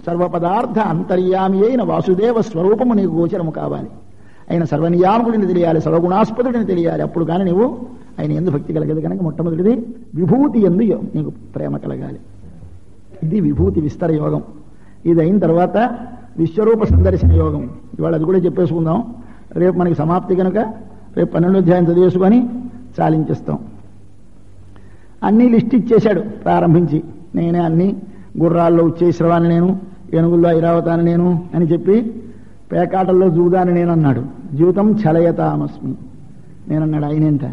సర్వపదార్థ అంతర్యామి అయిన వాసుదేవ స్వరూపము నీకు గోచరము కావాలి. ఆయన సర్వనియామకుడిని తెలియాలి, సర్వగుణాస్పదుడిని తెలియాలి. అప్పుడు కానీ నువ్వు ఆయన ఎందు భక్తి కలగదు. కనుక మొట్టమొదటిది విభూతి ఎందు నీకు ప్రేమ కలగాలి. ఇది విభూతి విస్తర యోగం. ఇది అయిన తర్వాత విశ్వరూప సందర్శన యోగం. ఇవాళ అది కూడా చెప్పేసుకుందాం. రేపు మనకి సమాప్తి కనుక రేపు 12వ అధ్యాయం చదివేసుకొని చాలించేస్తాం. అన్నీ లిస్ట్ ఇచ్చేశాడు ప్రారంభించి. నేనే అన్ని గుర్రాల్లో ఉచ్చేశ్రవాన్ని నేను, ఏనుగుల్లో ఐరావతాన్ని నేను అని చెప్పి, పేకాటల్లో జూదాన్ని నేను అన్నాడు. జీవితం చలయతామస్మి నేనన్నాడు. ఆయనేంట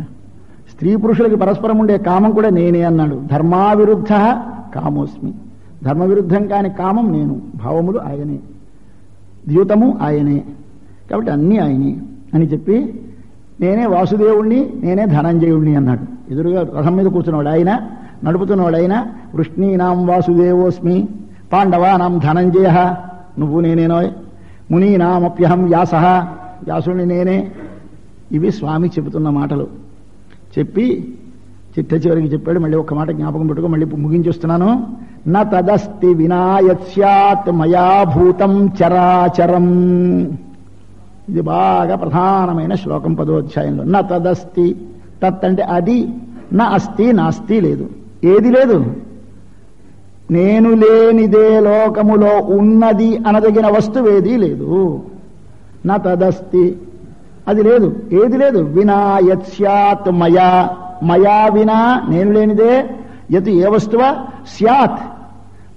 స్త్రీ పురుషులకి పరస్పరం ఉండే కామం కూడా నేనే అన్నాడు. ధర్మావిరుద్ధ కామోస్మి, ధర్మ విరుద్ధం కాని కామం నేను, భావములు ఆయనే, ద్యూతము ఆయనే, కాబట్టి అన్నీ ఆయనే అని చెప్పి నేనే వాసుదేవుణ్ణి, నేనే ధనంజయుణ్ణి అన్నాడు. ఎదురుగా రథం మీద కూర్చున్నవాడు ఆయన, నడుపుతున్నవాడు ఆయన. వృష్ణీనాం వాసుదేవోస్మి, పాండవానాం ధనంజయ, నువ్వు నేనేనోయ్. మునీనామప్యహం వ్యాస, వ్యాసుని నేనే. ఇవి స్వామి చెబుతున్న మాటలు చెప్పి చిట్ట చివరికి చెప్పాడు. మళ్ళీ ఒక్క మాట జ్ఞాపకం పెట్టుకో, మళ్ళీ ముగించేస్తున్నాను. న తదస్తి వినాయత్స్యాత్ మయా భూతం చరాచరం. ఇది బాగా ప్రధానమైన శ్లోకం 10వ అధ్యాయంలో. న తదస్తి, తత్ అంటే అది, నా అస్తి నాస్తి లేదు, ఏది లేదు. నేను లేనిదే లోకములో ఉన్నది అనదగిన వస్తువేదీ లేదు. నా తదస్తి, అది లేదు, ఏది లేదు. వినాయత్స్యాత్ మయా, మయా వినా నేను లేనిదే, యత్ ఏ వస్తువ స్యాత్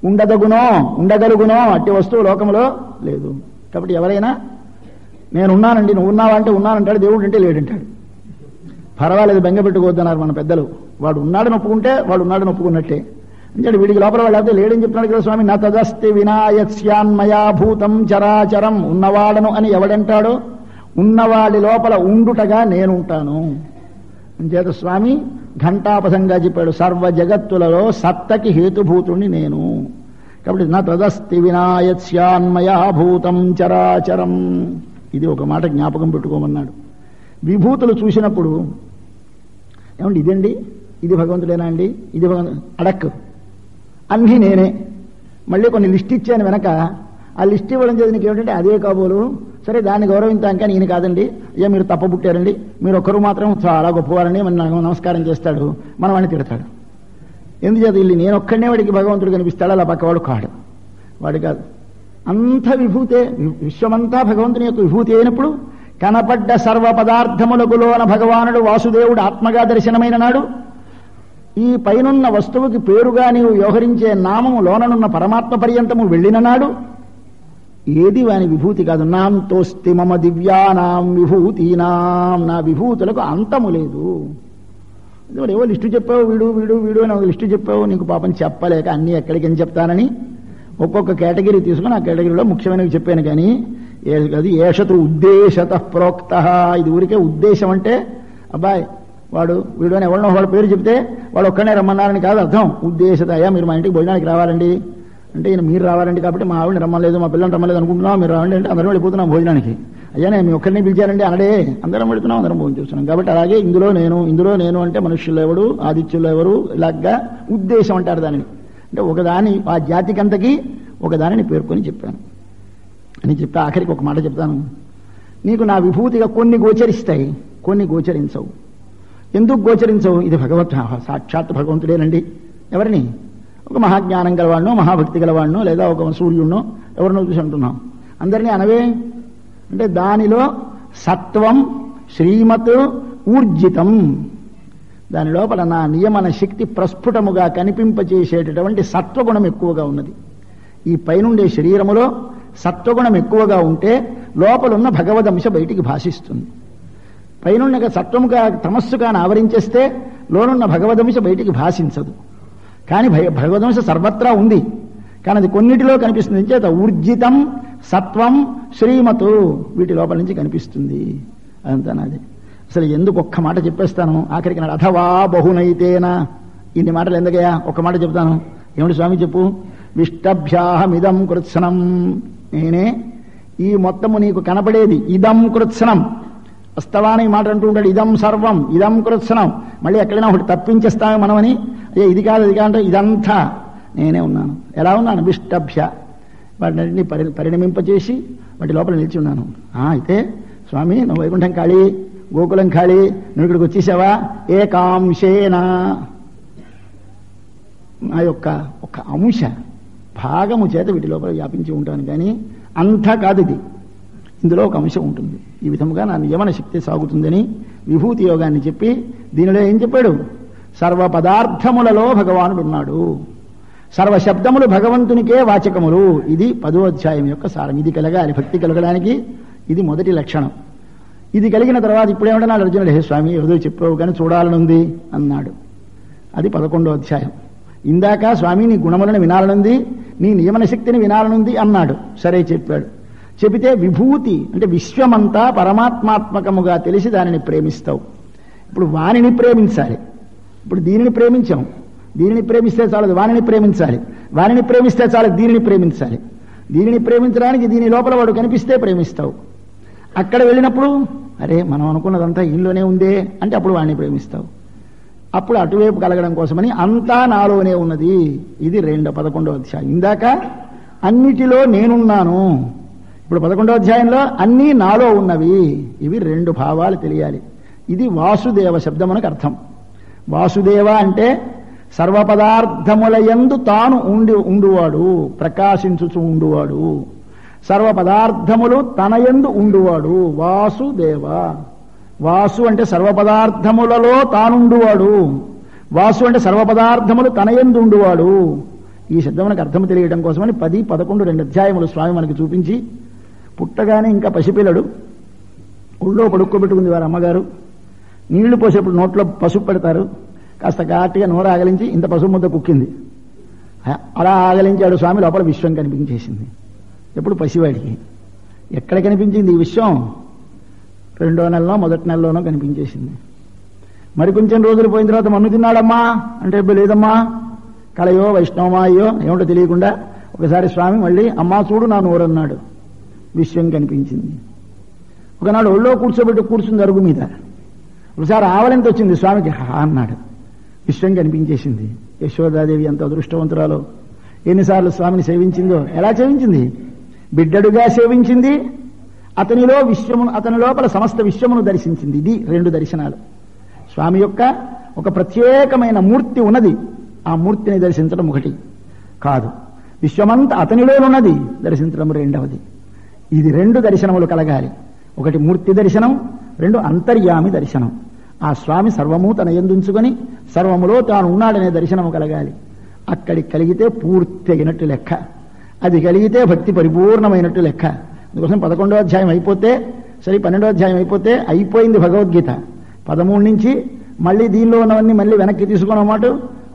ఉండదగునో, ఉండగలుగునో అట్టి వస్తువు లోకంలో లేదు. కాబట్టి ఎవరైనా నేనున్నానండి, నువ్వు ఉన్నావా అంటే ఉన్నానంటాడు, దేవుడు అంటే లేడంటాడు. పర్వాలేదు, బెంగ పెట్టుకోవద్దన్నారు మన పెద్దలు. వాడు ఉన్నాడని ఒప్పుకుంటే వాడు ఉన్నాడని ఒప్పుకున్నట్టే. అంటే వీడికి లోపల వాడు అయితే లేడని చెప్తున్నాడు కదా స్వామి. నా తదస్తి వినాయత్స్యాన్మయా భూతం చరాచరం. ఉన్నవాడను అని ఎవడంటాడో ఉన్నవాడి లోపల ఉండుటగా నేనుంటాను. అంచేత స్వామి ఘంటాపథంగా చెప్పాడు, సర్వ జగత్తులలో సత్తకి హేతుభూతుణ్ణి నేను. కాబట్టి నా తదస్తి వినాయత్స్యాన్మయా భూతం చరాచరం. ఇది ఒక మాట జ్ఞాపకం పెట్టుకోమన్నాడు. విభూతులు చూసినప్పుడు ఏమండి ఇదండి, ఇది భగవంతుడేనా అండి, ఇది అడక్కు, అన్నీ నేనే. మళ్ళీ కొన్ని లిస్ట్ ఇచ్చాను వెనక, ఆ లిస్ట్ ఇవ్వడం చేసి నీకు ఏమిటంటే అదే కాబోలు, సరే దాన్ని గౌరవించాం కానీ ఈయన కాదండి, అయ్యా మీరు తప్పబుట్టారండి, మీరు ఒక్కరు మాత్రం చాలా గొప్పవారని మన నమస్కారం చేస్తాడు, మనం వాడిని తిడతాడు. ఎందుచేత ఇల్లు నేను ఒక్కడనే వాడికి భగవంతుడు కనిపిస్తాడు, అలా పక్కవాడు కాడు, వాడు కాదు. అంత విభూతే, విశ్వమంతా భగవంతుని యొక్క విభూతి అయినప్పుడు కనపడ్డ సర్వ పదార్థములకులోన భగవానుడు వాసుదేవుడు ఆత్మగా దర్శనమైన నాడు, ఈ పైనున్న వస్తువుకి పేరుగా నీవు వ్యవహరించే నామము లోననున్న పరమాత్మ పర్యంతము వెళ్ళిన నాడు ఏది వాని విభూతి కాదు. నాం తోస్తి మమ దివ్యానాం విభూతీనాం, నా విభూతులకు అంతము లేదు. ఏవో లిస్టు చెప్పావు, వీడు వీడు వీడు అని ఒక లిస్టు చెప్పావు, నీకు పాపం చెప్పలేక అన్నీ ఎక్కడికి అని చెప్తానని ఒక్కొక్క కేటగిరీ తీసుకుని ఆ కేటగిరీలో ముఖ్యమైనవి చెప్పాను. కానీ అది ఏషతు ఉద్దేశత ప్రోక్త. ఇది ఊరికే ఉద్దేశం అంటే అబ్బాయి వాడు వీడు అని ఎవరినో వాడు పేరు చెప్తే వాడు ఒక్కనే రమ్మన్నారని కాదు అర్థం. ఉద్దేశత, అయ్యా మీరు మా ఇంటికి భోజనానికి రావాలండి అంటే ఈయన మీరు రావాలండి కాబట్టి మా ఆవిడని రమ్మలేదు, మా పిల్లల్ని రమ్మలేదు అనుకుంటున్నాం, మీరు రావండి అంటే అందరం వెళ్ళిపోతున్నాం భోజనానికి. అయ్యా నేను మీ ఒక్కరిని పిలిచారండి అనడే, అందరం వెళుతున్నాం, అందరం భోజనం చేస్తున్నాం. కాబట్టి అలాగే ఇందులో నేను అంటే మనుష్యులు ఎవరు, ఆదిత్యులు ఎవరు, ఇలాగా ఉద్దేశం అంటారు దానిని. అంటే ఒకదాని ఆ జాతికంతకి ఒకదానిని పేర్కొని చెప్పాను అని చెప్పి ఆఖరికి ఒక మాట చెప్తాను. నీకు నా విభూతిగా కొన్ని గోచరిస్తాయి, కొన్ని గోచరించవు. ఎందుకు గోచరించవు? ఇది సాక్షాత్ భగవంతుడేనండి. ఎవరిని? ఒక మహాజ్ఞానం గలవాడినో, మహాభక్తి గలవాడినో, లేదా ఒక సూర్యుడినో ఎవరినో చూసి అంటున్నాం. అందరినీ అనవే అంటే దానిలో సత్వం, శ్రీమత్, ఊర్జితం, దాని లోపల నా నియమన శక్తి ప్రస్ఫుటముగా కనిపింపచేసేటటువంటి సత్వగుణం ఎక్కువగా ఉన్నది. ఈ పైనుండే శరీరములో సత్వగుణం ఎక్కువగా ఉంటే లోపలున్న భగవదంశ బయటికి భాషిస్తుంది. పైనున్న సత్వముగా తమస్సుగా ఆవరించేస్తే లోనున్న భగవదంశ బయటికి భాషించదు. కానీ భగవదంశ సర్వత్రా ఉంది, కానీ అది కొన్నిటిలో కనిపిస్తుంది. చేత ఊర్జితం, సత్వం, శ్రీమతు వీటి లోపల నుంచి కనిపిస్తుంది. అదంతా నాది. అసలు ఎందుకు ఒక్క మాట చెప్పేస్తాను ఆఖరికి నాడు. అథవా బహునైతేనా, ఇన్ని మాటలు ఎందుకయ్యా, ఒక్క మాట చెప్తాను. ఏమిటి స్వామి చెప్పు. విష్టభ్యాహమిదం కృత్సనం, నేనే ఈ మొత్తము నీకు కనపడేది. ఇదం కృత్సనం, వస్తవాని మాట అంటూ ఉంటాడు. ఇదం సర్వం, ఇదం కృత్సనం. మళ్ళీ ఎక్కడైనా ఒకటి తప్పించేస్తామే మనమని, అయ్యే ఇది కాదు ఇది కాదంటే ఇదంతా నేనే ఉన్నాను. ఎలా ఉన్నాను? విష్టభ్య, వాటిని పరిణమింపచేసి వాటి లోపల నిలిచి ఉన్నాను. అయితే స్వామి నువ్వు వైకుంఠం ఖాళీ, గోకులం ఖాళీ, నువ్వు ఇక్కడికి వచ్చేసావా? ఏకాంశేనా, నా యొక్క ఒక అంశ భాగము చేత వీటి లోపల వ్యాపించి ఉంటాను, కానీ అంతా కాదు ఇది, ఇందులో ఒక అంశం ఉంటుంది. ఈ విధముగా నా నియమన శక్తి సాగుతుందని విభూతి యోగాన్ని చెప్పి దీనిలో ఏం చెప్పాడు? సర్వ పదార్థములలో భగవానుడు ఉన్నాడు, సర్వ శబ్దములు భగవంతునికే వాచకములు. ఇది 10వ అధ్యాయం యొక్క సారం. ఇది కలగాలి, భక్తి కలగడానికి ఇది మొదటి లక్షణం. ఇది కలిగిన తర్వాత ఇప్పుడేమంటున్నాడు అర్జునుడు? హే స్వామి ఏదో చెప్పావు కానీ చూడాలనుంది అన్నాడు. అది 11వ అధ్యాయం. ఇందాక స్వామి నీ గుణములను వినాలనుంది, నీ నియమన శక్తిని వినాలనుంది అన్నాడు. సరే చెప్పాడు. చెబితే విభూతి అంటే విశ్వమంతా పరమాత్మాత్మకముగా తెలిసి దానిని ప్రేమిస్తావు. ఇప్పుడు వానిని ప్రేమించాలి. ఇప్పుడు దీనిని ప్రేమించాం, దీనిని ప్రేమిస్తే చాలదు, వానిని ప్రేమించాలి, వానిని ప్రేమిస్తే చాలదు, దీనిని ప్రేమించాలి. దీనిని ప్రేమించడానికి దీని లోపల వాడు కనిపిస్తే ప్రేమిస్తావు. అక్కడ వెళ్ళినప్పుడు అరే మనం అనుకున్నదంతా ఇంట్లోనే ఉందే అంటే అప్పుడు వాడిని ప్రేమిస్తావు. అప్పుడు అటువైపు కలగడం కోసమని అంతా నాలోనే ఉన్నది. ఇది 11వ అధ్యాయం. ఇందాక అన్నిటిలో నేనున్నాను, ఇప్పుడు 11వ అధ్యాయంలో అన్నీ నాలో ఉన్నవి. ఇవి 2 భావాలు తెలియాలి. ఇది వాసుదేవ శబ్దమునకు అర్థం. వాసుదేవ అంటే సర్వపదార్థములయందు తాను ఉండువాడు, ప్రకాశించుచు ఉండువాడు. సర్వ పదార్థములు తనయందు ఉండువాడు వాసుదేవ. వాసు అంటే సర్వపదార్థములలో తానుండువాడు, వాసు అంటే సర్వపదార్థములు తనయందు ఉండువాడు. ఈ శబ్దమునకు అర్థం తెలియడం కోసమని 10, 11, 2 అధ్యాయములు స్వామి మనకి చూపించి, పుట్టగానే ఇంకా పసిపిల్లడు ఒళ్ళో పడుక్కోబెట్టుకుంది వారి అమ్మగారు. నీళ్లు పోసేప్పుడు నోట్లో పసుపు పెడతారు, కాస్త గట్టిగా నోరు ఆగలించి ఇంత పసుపు ముద్ద కుక్కింది. అలా ఆగలించాడు స్వామి, లోపల విశ్వం కనిపించేసింది. ఎప్పుడు పసివాడికి ఎక్కడ కనిపించింది ఈ విశ్వం? 2వ నెలలో 1వ నెలలోనో కనిపించేసింది. మరి కొంచెం రోజులు పోయిన తర్వాత మన్ను తిన్నాడమ్మా అంటే లేదమ్మా, కలయో వైష్ణవమా అయ్యో ఏమిటో తెలియకుండా ఒకసారి స్వామి మళ్ళీ అమ్మా చూడు నా నోరు అన్నాడు. విశ్వం కనిపించింది. ఒకనాడు ఒళ్ళో కూర్చుంది అరుగు మీద. ఒకసారి ఆవలింత వచ్చింది స్వామికి, హా అన్నాడు. విశ్వం కనిపించేసింది. యశోదాదేవి ఎంత అదృష్టవంతురాలో, ఎన్నిసార్లు స్వామిని సేవించిందో. ఎలా సేవించింది? బిడ్డడుగా సేవించింది. అతనిలో విశ్వమును, అతని లోపల సమస్త విశ్వమును దర్శించింది. ఇది 2 దర్శనాలు. స్వామి యొక్క ఒక ప్రత్యేకమైన మూర్తి ఉన్నది, ఆ మూర్తిని దర్శించడం ఒకటి కాదు, విశ్వమంతా అతనిలోనున్నది దర్శించడం 2వది. ఇది 2 దర్శనములు కలగాలి. ఒకటి మూర్తి దర్శనం, 2 అంతర్యామి దర్శనం. ఆ స్వామి సర్వము తన యందుంచుకొని సర్వములో తాను ఉన్నాడనే దర్శనము కలగాలి. అక్కడికి కలిగితే పూర్తి అయినట్టు లెక్క. అది కలిగితే భక్తి పరిపూర్ణమైనట్టు లెక్క. అందుకోసం 11వ అధ్యాయం అయిపోతే సరే, 12వ అధ్యాయం అయిపోతే అయిపోయింది భగవద్గీత. 13 నుంచి మళ్ళీ దీనిలో ఉన్నవన్నీ మళ్ళీ వెనక్కి తీసుకున్నమాట.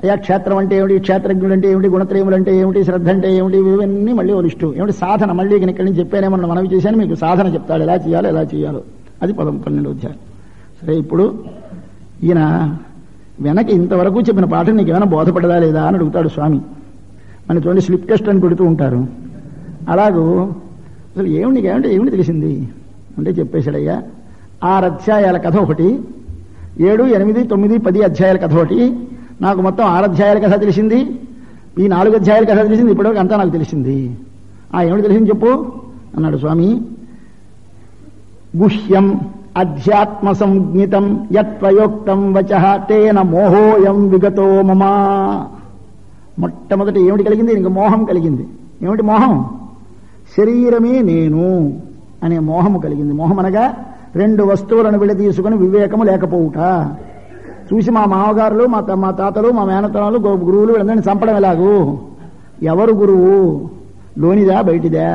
అయ్యా క్షేత్రం అంటే ఏమిటి, క్షేత్రజ్ఞుడు అంటే ఏమిటి, గుణత్రయములు అంటే ఏమిటి, శ్రద్ధ అంటే ఏమిటి, ఇవన్నీ మళ్ళీ ఓ లిస్టు. ఏమిటి సాధన, మళ్ళీ ఇక్కడి నుంచి చెప్పానేమన్నా మనవి చేశాను, మీకు సాధన చెప్తాడు ఎలా చేయాలో. అది 12వ అధ్యాయం. సరే, ఇప్పుడు ఈయన వెనక ఇంతవరకు చెప్పిన పాఠం నీకు ఏమైనా బోధపడదా లేదా అని అడుగుతాడు స్వామి. మన చూడండి స్లిప్ టెస్ట్ అని పెడుతూ ఉంటారు. అలాగూ అసలు ఏమిటి తెలిసింది అంటే చెప్పేశాడయ్యా. 6 అధ్యాయాల కథ ఒకటి, 7, 8, 9, 10 అధ్యాయాల కథ ఒకటి. నాకు మొత్తం 6 అధ్యాయాల కథ తెలిసింది, ఈ 4 అధ్యాయాల కథ తెలిసింది, ఇప్పటివరకు అంతా నాకు తెలిసింది. ఏమిటి తెలిసింది చెప్పు అన్నాడు స్వామి. గుహ్యం అధ్యాత్మ సంజ్ఞితం యత్ప్రయోక్తం వచః తేన మోహోయం విగతో మమ. మొట్టమొదటి ఏమిటి కలిగింది? ఇంక మోహం కలిగింది. ఏమిటి మోహం? శరీరమే నేను అనే మోహము కలిగింది. మోహం అనగా 2 వస్తువులను విడదీసుకుని వివేకము లేకపోవుట. చూసి మా మామగారులు, మా తాతలు, మా మేనతనాలు, గురువులు వీళ్ళందరినీ చంపడం ఎలాగూ? ఎవరు గురువు? లోనిదా బయటిదా?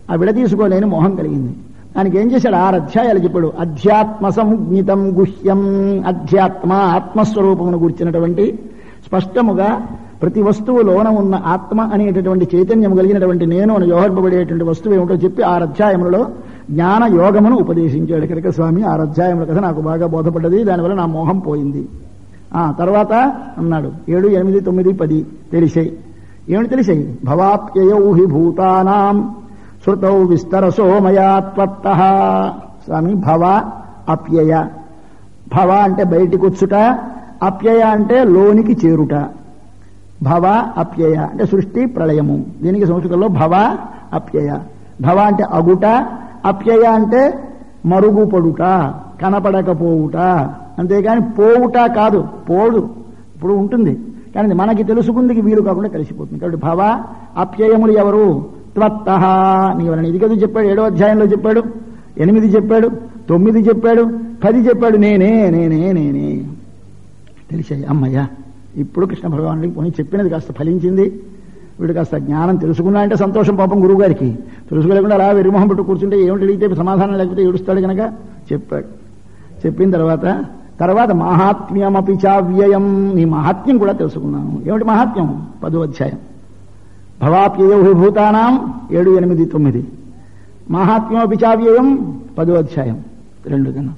ఆ విడదీసుకోలేని మోహం కలిగింది. దానికి ఏం చేశాడు? 6 అధ్యాయాలు చెప్పాడు. అధ్యాత్మ సంజ్ఞితం గుహ్యం. అధ్యాత్మ ఆత్మస్వరూపమును గుర్చినటువంటి స్పష్టముగా ప్రతి వస్తువులోన ఉన్న ఆత్మ అనేటటువంటి చైతన్యం కలిగినటువంటి నేను అని వ్యవహరింపబడేటువంటి వస్తువు ఏమిటో చెప్పి 6 అధ్యాయములలో జ్ఞాన యోగమును ఉపదేశించాడు కనుక స్వామి. 6 అధ్యాయముల కథ నాకు బాగా బోధపడ్డది, దానివల్ల నా మోహం పోయింది. తర్వాత అన్నాడు 7, 8, 9, 10 తెలిసాయి. ఏమిటి తెలిసాయి? భవాప్యయౌ హి భూతానాం శృతౌ విస్తరసో మయా త్వత్తః. స్వామి భవ అప్యయ. భవ అంటే బయటికి వచ్చుట, అప్యయ అంటే లోనికి చేరుట. భవ అప్యయ అంటే సృష్టి ప్రళయము. దీనికి సంస్కృతంలో భవ అప్యయ. భవ అంటే అగుట, అప్యయ అంటే మరుగుపడుట, కనపడకపోవుట. అంతేగాని పోవుట కాదు, పోడు, ఇప్పుడు ఉంటుంది కానీ మనకి తెలుసుకుందికి వీలు కాకుండా కలిసిపోతుంది. కాబట్టి భవ అప్యయములు ఎవరు? త్వత్తః నీవలని. ఇది కదా చెప్పాడు, 7వ అధ్యాయంలో చెప్పాడు, 8 చెప్పాడు, 9 చెప్పాడు, 10 చెప్పాడు. నేనే నేనే నేనే తెలిసాయి. అమ్మయ్యా, ఇప్పుడు కృష్ణ భగవానుడికి పోనీ చెప్పినది కాస్త ఫలించింది, వీడు కాస్త జ్ఞానం తెలుసుకున్నా అంటే సంతోషం. పాపం గురువు గారికి తెలుసుకోలేకుండా అలా వెరిమొహం పెట్టు కూర్చుంటే ఏమిటి అడిగితే సమాధానం లేకపోతే ఏడుస్తాడు కనుక చెప్పాడు. చెప్పిన తర్వాత మహాత్మ్యమపి చావ్యయం, నీ మహాత్మ్యం కూడా తెలుసుకున్నాను. ఏమిటి మహాత్మ్యం? 10వ అధ్యాయం. భవాప్యయౌ భూతానాం 7, 8, 9. మహాత్మ్యమపి చావ్యయం 10వ అధ్యాయం 2 కన్నా.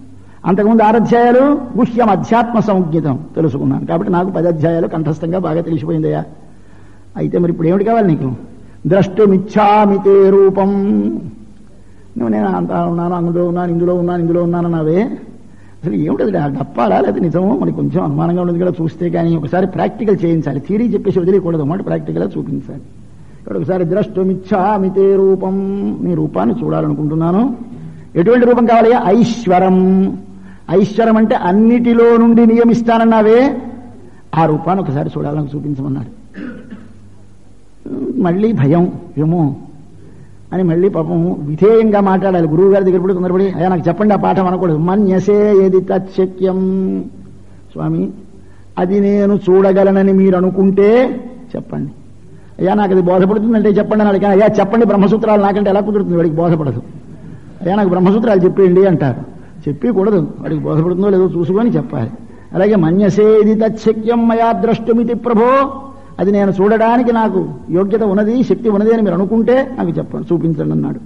అంతకుముందు 6 అధ్యాయాలు గుహ్యం అధ్యాత్మ సంజ్ఞితం తెలుసుకున్నాను. కాబట్టి నాకు 10 అధ్యాయాలు కంఠస్థంగా బాగా తెలిసిపోయిందయ్యా. అయితే మరి ఇప్పుడు ఏమిటి కావాలి నీకు? ద్రష్టుమిచ్చామితే రూపం. నేను అంతా ఉన్నాను, అందులో ఉన్నాను, ఇందులో ఉన్నాను అన్నావే, అసలు ఏమిటది? డప్పాలా లేదా నిజమో మనకి కొంచెం అనుమానంగా ఉండదు కదా చూస్తే. కానీ ఒకసారి ప్రాక్టికల్ చేయించాలి, థియరీ చెప్పేసి వదిలేయకూడదు, మాట ప్రాక్టికల్గా చూపించాలి. ఇక్కడ ఒకసారి ద్రష్టుమిచ్చామితే రూపం, నీ రూపాన్ని చూడాలనుకుంటున్నాను. ఎటువంటి రూపం కావాలి? ఐశ్వరం. ఐశ్వరం అంటే అన్నిటిలో నుండి నియమిస్తానన్నావే, ఆ రూపాన్ని ఒకసారి చూడాలని చూపించమన్నాడు. మళ్ళీ భయం ఏమో అని మళ్ళీ పాపం విధేయంగా మాట్లాడాలి. గురువు గారి దగ్గర కూడా తొందరపడి అయ్యా నాకు చెప్పండి ఆ పాఠం అనకూడదు. మన్యసే ఏది తచ్చక్యం. స్వామి అది నేను చూడగలనని మీరు అనుకుంటే చెప్పండి. అయ్యా నాకు అది బోధపడుతుందంటే చెప్పండి అని అడిగాను. అయ్యా చెప్పండి బ్రహ్మసూత్రాలు, నాకంటే ఎలా కుదురుతుంది, వాడికి బోధపడదు. అయ్యా నాకు బ్రహ్మసూత్రాలు చెప్పేయండి అంటారు. చెప్పకూడదు, వాడికి బోధపడుతుందో లేదో చూసుకొని చెప్పాలి. అలాగే మన్యసే ఇది తచ్చక్యం మయా ద్రష్టుమితి ప్రభో, అది నేను చూడడానికి నాకు యోగ్యత ఉన్నది, శక్తి ఉన్నది అని మీరు అనుకుంటే నాకు చెప్పండి, చూపించండి అన్నాడు.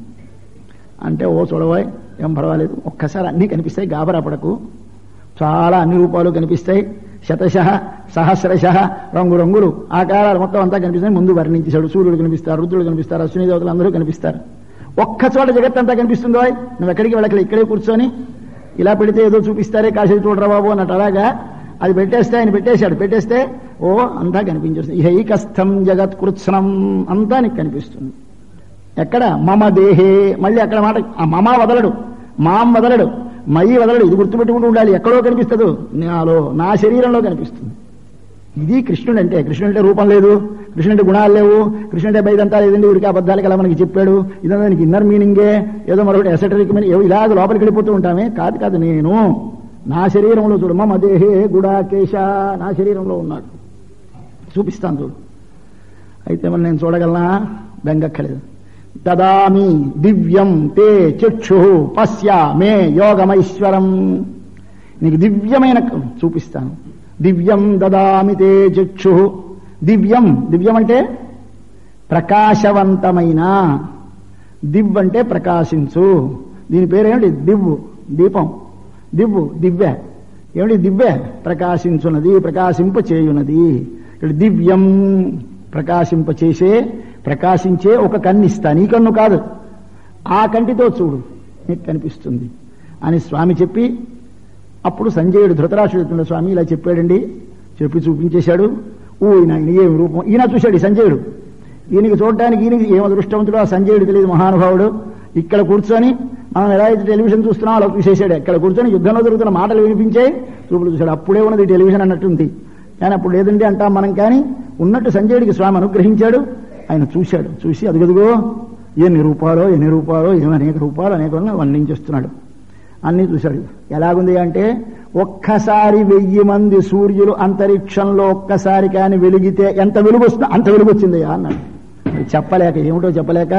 అంటే ఓ చూడవాయ్, ఏం పర్వాలేదు, ఒక్కసారి అన్నీ కనిపిస్తాయి, గాబరా పడకు, చాలా అన్ని రూపాలు కనిపిస్తాయి, శతశః సహస్రశః రంగురంగులు ఆకారాలు మొత్తం అంతా కనిపిస్తాయి. ముందు వర్ణించేశాడు. సూర్యుడు కనిపిస్తారు, రుద్రుడు కనిపిస్తారు, అశ్విని దేవతలు అందరూ కనిపిస్తారు. ఒక్క చోట జగత్తంతా కనిపిస్తుందో, నువ్వు ఎక్కడికి వెళ్ళకలే, ఇక్కడే కూర్చొని ఇలా పెడితే ఏదో చూపిస్తారే కాశీ చూడరా బాబు అన్నట్టు అలాగా అది పెట్టేస్తే ఆయన పెట్టేశాడు. పెట్టేస్తే ఓ అంతా కనిపించేస్తుంది. ఇహైకస్థం జగత్కృత్స్నం అంతా నీకు కనిపిస్తుంది. ఎక్కడ? మమ దేహే. మళ్ళీ అక్కడ మాట మమ వదలడు, మాం వదలడు, మయి వదలడు. ఇది గుర్తుపెట్టుకుంటూ ఉండాలి. ఎక్కడో కనిపిస్తుంది, నాలో, నా శరీరంలో కనిపిస్తుంది. ఇది కృష్ణుడు అంటే. కృష్ణుడు అంటే రూపం లేదు, కృష్ణుడు అంటే గుణాలు లేవు, కృష్ణుడు అంటే బయటంతా లేదండి, ఊరికి అబద్ధాలకి అలా మనకి చెప్పాడు. ఇదంతా దానికి ఇన్నర్ మీనింగే, ఏదో మరొకటి ఎసటరిక్ మీనింగ్, ఇలాగ లోపలికి వెళ్ళిపోతూ ఉంటామే. కాదు, నేను నా శరీరంలో చూడు. మమ దేహే గుడాకేశ, నా శరీరంలో ఉన్నాడు, చూపిస్తాను చూడు. అయితే మరి నేను చూడగలనా? బెంగక్కలేదు. దదామి దివ్యం తే చక్షు పశ్య మే యోగమైశ్వరం. నీకు దివ్యమైన చూపిస్తాను. దివ్యం దదామి తే చక్షు. దివ్యం అంటే ప్రకాశవంతమైన. దివ్ అంటే ప్రకాశించు. దీని పేరేమిటి? దీపం. దివ్య. ఏమిటి దివ్య? ప్రకాశించున్నది, ప్రకాశింపచేయున్నది. ఇక్కడ దివ్యం ప్రకాశింపచేసే, ప్రకాశించే ఒక కన్నిస్తా, నీ కన్ను కాదు, ఆ కంటితో చూడు నీకు కనిపిస్తుంది అని స్వామి చెప్పి, అప్పుడు సంజయుడు ధృతరాష్ట్రుడు, స్వామి ఇలా చెప్పాడండి, చెప్పి చూపించేశాడు. ఈయన ఏం రూపం, ఈయన చూశాడు సంజయుడు. ఈయనకి చూడటానికి ఈయనకి ఏం అదృష్టవంతుడు ఆ సంజయుడు తెలియదు, మహానుభావుడు. ఇక్కడ కూర్చొని మనం ఎలా అయితే టెలివిజన్ చూస్తున్నాం అలా చూసేశాడు. ఇక్కడ కూర్చొని యుద్ధంలో జరుగుతున్న మాటలు వినిపించాయి, చూపులు చూశాడు. అప్పుడే ఉన్నది టెలివిజన్ అన్నట్టుంది, కానీ అప్పుడు లేదండి అంటాం మనం. కానీ ఉన్నట్టు సంజయుడికి స్వామి అనుగ్రహించాడు. ఆయన చూశాడు. చూసి అదిగదిగో ఎన్ని రూపాలో ఏమి అనేక రూపాలు అనేక వర్ణించేస్తున్నాడు. అన్నీ చూశాడు. ఎలాగుంది అంటే ఒక్కసారి 1000 మంది సూర్యులు అంతరిక్షంలో ఒక్కసారి కానీ వెలిగితే ఎంత వెలుగు వస్తుందో అంత వెలుగు వచ్చిందయ్యా అన్నాడు. చెప్పలేక, ఏమిటో చెప్పలేక,